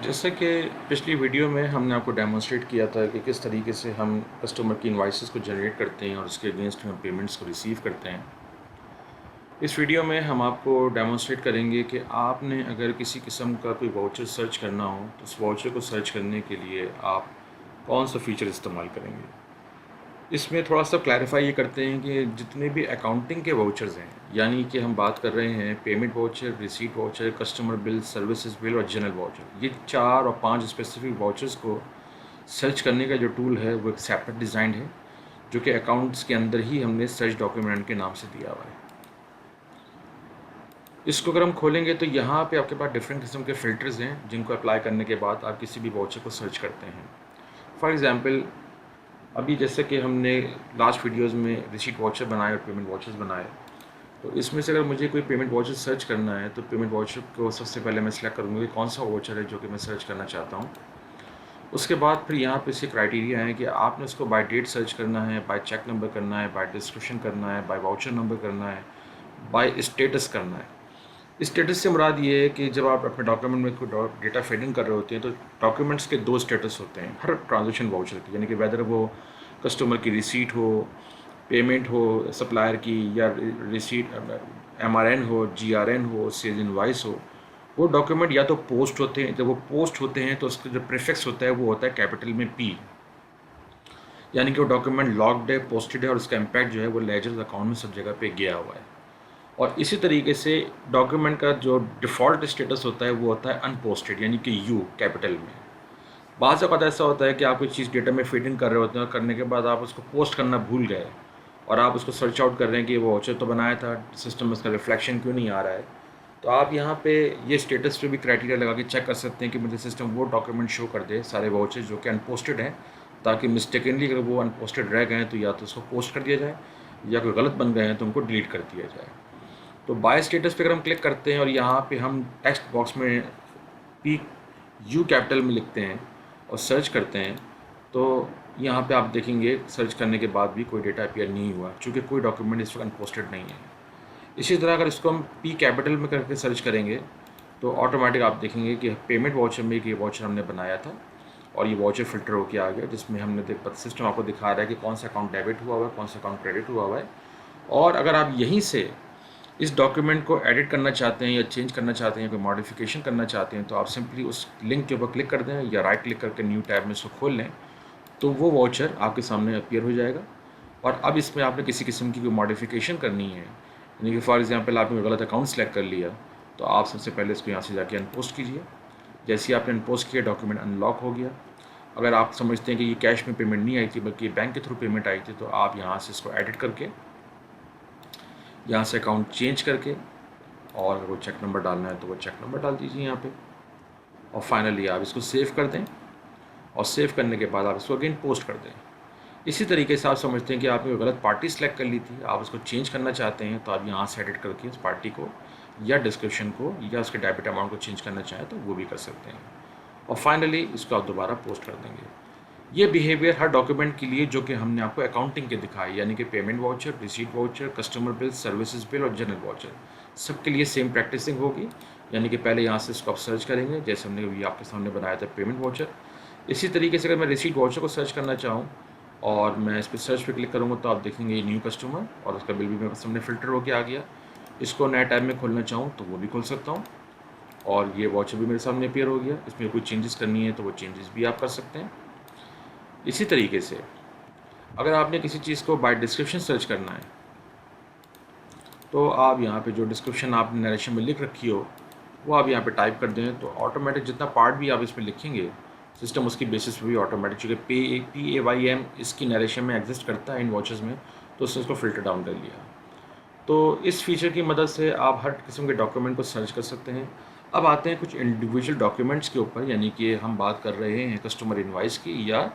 जैसे कि पिछली वीडियो में हमने आपको डेमोन्स्ट्रेट किया था कि किस तरीके से हम कस्टमर की इनवॉइसेस को जनरेट करते हैं और उसके अगेंस्ट हम पेमेंट्स को रिसीव करते हैं। इस वीडियो में हम आपको डेमोन्स्ट्रेट करेंगे कि आपने अगर किसी किस्म का कोई वाउचर सर्च करना हो तो उस वाउचर को सर्च करने के लिए आप कौन सा फ़ीचर इस्तेमाल करेंगे। इसमें थोड़ा सा क्लैरिफाई ये करते हैं कि जितने भी अकाउंटिंग के वाउचर्स हैं, यानी कि हम बात कर रहे हैं payment voucher, receipt voucher, customer bill, services bill और जनरल वाउचर, ये 4 और 5 स्पेसिफिक वाउचर्स को सर्च करने का जो टूल है वो एक सेपरेट डिज़ाइन है, जो कि अकाउंट्स के अंदर ही हमने सर्च डॉक्यूमेंट के नाम से दिया हुआ है। इसको अगर हम खोलेंगे तो यहाँ पे आपके पास डिफरेंट किस्म के फ़िल्टर्स हैं, जिनको अप्लाई करने के बाद आप किसी भी वाउचर को सर्च करते हैं। फॉर एग्ज़ाम्पल, अभी जैसे कि हमने लास्ट वीडियोस में रिसीट वाउचर बनाए और पेमेंट वाउचर्स बनाए, तो इसमें से अगर मुझे कोई पेमेंट वाउचर सर्च करना है तो पेमेंट वाउचर को सबसे पहले मैं सिलेक्ट करूँगा कि कौन सा वाउचर है जो कि मैं सर्च करना चाहता हूँ। उसके बाद फिर यहाँ पे इसके क्राइटेरिया है कि आपने उसको बाय डेट सर्च करना है, बाय चेक नंबर करना है, बाय डिस्क्रिप्शन करना है, बाय वाउचर नंबर करना है, बाय स्टेटस करना है। स्टेटस से मुराद ये है कि जब आप अपने डॉक्यूमेंट में कोई डेटा फीडिंग कर रहे होते हैं तो डॉक्यूमेंट्स के 2 स्टेटस होते हैं हर ट्रांजैक्शन वाउचर की, यानी कि वेदर वो कस्टमर की रिसीट हो, पेमेंट हो सप्लायर की, या रिसीट MRN हो, GRN हो, सेल इनवाइस हो। वो डॉक्यूमेंट या तो पोस्ट होते हैं, जब वो पोस्ट होते हैं तो उसका जो प्रीफिक्स होता है वो होता है कैपिटल में P, यानी कि वो डॉक्यूमेंट लॉग्ड है, पोस्टेड है और उसका इम्पैक्ट जो है वो लेजर अकाउंट में सब जगह पे गया हुआ है। और इसी तरीके से डॉक्यूमेंट का जो डिफ़ॉल्ट स्टेटस होता है वो होता है अनपोस्टेड, यानी कि U कैपिटल में। बाज़ औक़ात ऐसा होता है कि आप कोई चीज़ डेटा में फीड इन कर रहे होते हैं और करने के बाद आप उसको पोस्ट करना भूल गए और आप उसको सर्च आउट कर रहे हैं कि वो वाउचर तो बनाया था, सिस्टम में उसका रिफ्लेक्शन क्यों नहीं आ रहा है। तो आप यहाँ पे ये स्टेटस पे भी क्राइटेरिया लगा के चेक कर सकते हैं कि मुझे सिस्टम वो डॉक्यूमेंट शो कर दे सारे वाउचर जो कि अनपोस्टेड हैं, ताकि मिस्टेकनली अगर वो अनपोस्टेड रह गए हैं तो या तो उसको पोस्ट कर दिया जाए या कोई गलत बन गए हैं तो उनको डिलीट कर दिया जाए। तो बाय स्टेटस पे अगर हम क्लिक करते हैं और यहाँ पे हम टेक्स्ट बॉक्स में PU कैपिटल में लिखते हैं और सर्च करते हैं, तो यहाँ पे आप देखेंगे सर्च करने के बाद भी कोई डेटा अपीयर नहीं हुआ, चूँकि कोई डॉक्यूमेंट इस वक्त अनपोस्टेड नहीं है। इसी तरह अगर इसको हम P कैपिटल में करके सर्च करेंगे तो ऑटोमेटिक आप देखेंगे कि पेमेंट वाउचर में ये वाउचर हमने बनाया था और ये वाउचर फ़िल्टर होके आ गया, जिसमें हमने सिस्टम आपको दिखा रहा है कि कौन सा अकाउंट डेबिट हुआ हुआ है, कौन सा अकाउंट क्रेडिट हुआ हुआ है। और अगर आप यहीं से इस डॉक्यूमेंट को एडिट करना चाहते हैं या चेंज करना चाहते हैं, कोई मॉडिफिकेशन करना चाहते हैं, तो आप सिंपली उस लिंक के ऊपर क्लिक कर दें या राइट क्लिक करके न्यू टैब में इसको खोल लें, तो वो वाउचर आपके सामने अपीयर हो जाएगा। और अब इसमें आपने किसी किस्म की कोई मॉडिफिकेशन करनी है, यानी कि फॉर एग्जांपल आपने गलत अकाउंट सेलेक्ट कर लिया, तो आप सबसे पहले इसको यहाँ से जाके अनपोस्ट कीजिए। जैसे ही आपने अनपोस्ट किया, डॉक्यूमेंट अनलॉक हो गया। अगर आप समझते हैं कि ये कैश में पेमेंट नहीं आई थी बल्कि बैंक के थ्रू पेमेंट आई थी, तो आप यहाँ से इसको एडिट करके यहाँ से अकाउंट चेंज करके, और अगर वो चेक नंबर डालना है तो वो चेक नंबर डाल दीजिए यहाँ पे, और फाइनली आप इसको सेव कर दें। और सेव करने के बाद आप इसको अगेन पोस्ट कर दें। इसी तरीके से आप समझते हैं कि आपने गलत पार्टी सेलेक्ट कर ली थी, आप उसको चेंज करना चाहते हैं, तो आप यहाँ से एडिट करके उस पार्टी को या डिस्क्रिप्शन को या उसके डेबिट अमाउंट को चेंज करना चाहें तो वो भी कर सकते हैं। और फाइनली इसको आप दोबारा पोस्ट कर देंगे। ये बिहेवियर हर डॉक्यूमेंट के लिए जो कि हमने आपको अकाउंटिंग के दिखाई, यानी कि payment voucher, receipt voucher, customer bill, services bill और जनरल वाउचर, सबके लिए सेम प्रैक्टिसिंग होगी। यानी कि पहले यहाँ से इसको आप सर्च करेंगे, जैसे हमने अभी आपके सामने बनाया था पेमेंट वाउचर। इसी तरीके से अगर मैं रिसीट वाउचर को सर्च करना चाहूँ और मैं इस पर सर्च पे क्लिक करूँगा, तो आप देखेंगे ये न्यू कस्टमर और उसका बिल भी मेरे सामने फ़िल्टर होकर आ गया। इसको नया टैब में खोलना चाहूँ तो वो भी खोल सकता हूँ, और ये वाउचर भी मेरे सामने अपीयर हो गया। इसमें कोई चेंजेस करनी है तो वो चेंजेस भी आप कर सकते हैं। इसी तरीके से अगर आपने किसी चीज़ को बाय डिस्क्रिप्शन सर्च करना है, तो आप यहाँ पे जो डिस्क्रिप्शन आपने नरेशन में लिख रखी हो वो आप यहाँ पे टाइप कर दें, तो ऑटोमेटिक जितना पार्ट भी आप इसमें लिखेंगे, सिस्टम उसकी बेसिस पे भी ऑटोमेटिक, चूँकि PAYM इसकी नरेशन में एग्जिस्ट करता है इन वॉचेस में, तो उसने उसको फ़िल्टर डाउन कर लिया। तो इस फीचर की मदद से आप हर किस्म के डॉक्यूमेंट को सर्च कर सकते हैं। अब आते हैं कुछ इंडिविजुअल डॉक्यूमेंट्स के ऊपर, यानी कि हम बात कर रहे हैं कस्टमर इनवाइस की या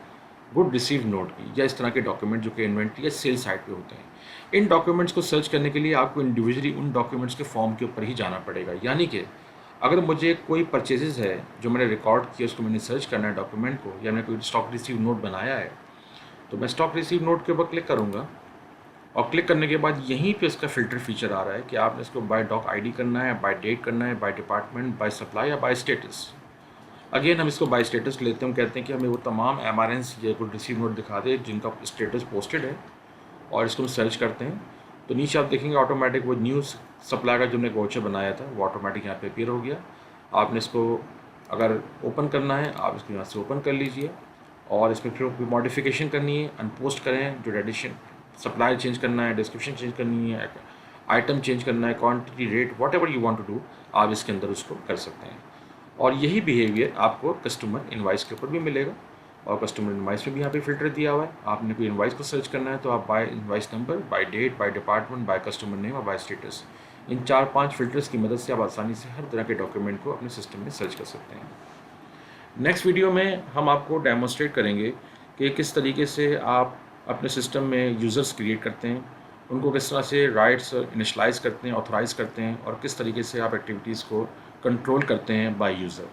गुड रिसीव नोट की, या इस तरह के डॉक्यूमेंट जो कि इन्वेंट्री या सेल साइट पे होते हैं। इन डॉक्यूमेंट्स को सर्च करने के लिए आपको इंडिविजुअली उन डॉक्यूमेंट्स के फॉर्म के ऊपर ही जाना पड़ेगा। यानी कि अगर मुझे कोई परचेजेस है जो मैंने रिकॉर्ड किया, उसको मैंने सर्च करना है डॉक्यूमेंट को, या मैंने कोई स्टॉक रिसीव नोट बनाया है, तो मैं स्टॉक रिसीव नोट के ऊपर क्लिक करूँगा। और क्लिक करने के बाद यहीं पे इसका फ़िल्टर फीचर आ रहा है कि आपने इसको बाय डॉक ID करना है, बाय डेट करना है, बाय डिपार्टमेंट, बाय सप्लाई या बाय स्टेटस। अगेन हम इसको बाय स्टेटस लेते हैं, हम कहते हैं कि हमें वो तमाम MRNs या कोई रिसीव नोट दिखा दे जिनका स्टेटस पोस्टेड है, और इसको हम सर्च करते हैं तो नीचे आप देखेंगे ऑटोमेटिक वो न्यू सप्लाई का जो हमने वाउचर बनाया था वो ऑटोमेटिक यहाँ पे अपीयर हो गया। आपने इसको अगर ओपन करना है आप इसको यहाँ से ओपन कर लीजिए, और इसमें फिर कोई मॉडिफिकेशन करनी है अनपोस्ट करें, जो एडिशन सप्लाई चेंज करना है, डिस्क्रिप्शन चेंज करनी है, आइटम चेंज करना है, quantity, rate, whatever you want to do, आप इसके अंदर उसको कर सकते हैं। और यही बिहेवियर आपको कस्टमर इनवाइस के ऊपर भी मिलेगा, और कस्टमर इनवाइस में भी यहाँ पे फ़िल्टर दिया हुआ है। आपने कोई इनवाइस को सर्च करना है तो आप by invoice number, by date, by department, by customer name और बाय स्टेटस, इन 4-5 फ़िल्टर्स की मदद से आप आसानी से हर तरह के डॉक्यूमेंट को अपने सिस्टम में सर्च कर सकते हैं। नेक्स्ट वीडियो में हम आपको डेमोस्ट्रेट करेंगे कि किस तरीके से आप अपने सिस्टम में यूज़र्स क्रिएट करते हैं, उनको किस तरह से राइट्स इनिशलाइज करते हैं, ऑथराइज़ करते हैं, और किस तरीके से आप एक्टिविटीज़ को कंट्रोल करते हैं बाय यूज़र।